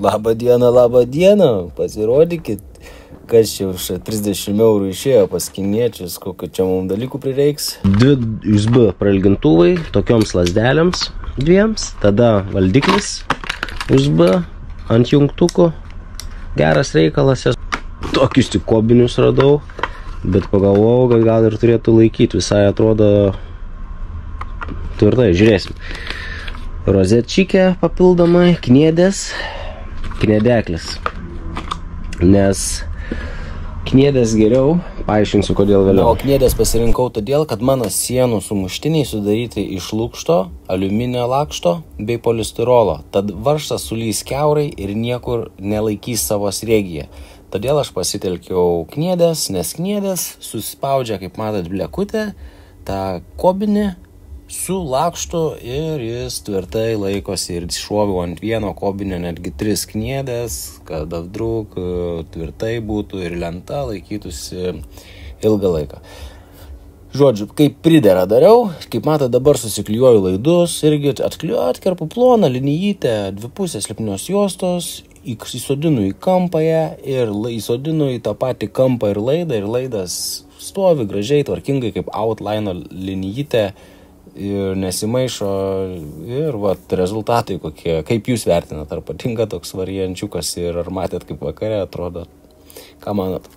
Labą dieną, pasirodykit, kas čia už 30 eurų išėjo pas kiniečius, kokio čia mums dalykų prireiks. 2 USB prailgintuvai tokioms lasdelėms, 2, tada valdiklis USB ant jungtukų, geras reikalas, tokius tik kobinius radau, bet pagalvojau, kad gal ir turėtų laikyti, visai atrodo tvirtai, žiūrėsim. Rozetčikė papildomai, kniedeklis, nes kniedės geriau, paaiškinsiu kodėl vėliau. O kniedės pasirinkau todėl, kad mano sienų sumuštiniai sudaryti iš lukšto, aliuminio lakšto bei polistirolo, tad varžtas sulys kiaurai ir niekur nelaikys savo srėgyje. Todėl aš pasitelkiau kniedės, nes kniedės suspaudžia, kaip matot, blekutę, tą kobinį su lakštu ir jis tvirtai laikosi ir šoviau ant vieno kobinio netgi 3 kniedės, kad apdruk tvirtai būtų ir lenta laikytųsi ilgą laiką. Žodžiu, kaip pridera dariau, kaip matot, dabar susiklijuoju laidus, irgi atkerpu ploną linijytę, 2 pusės lipnios juostos, įsodinu į kampą ją ir įsodinu į tą patį kampą ir laidas stovi gražiai, tvarkingai kaip outline linijytė, ir nesimaišo ir vat rezultatai kokie, kaip jūs vertinat, ar patinka toks variančiukas ir ar matėt kaip vakare atrodo, ką manot?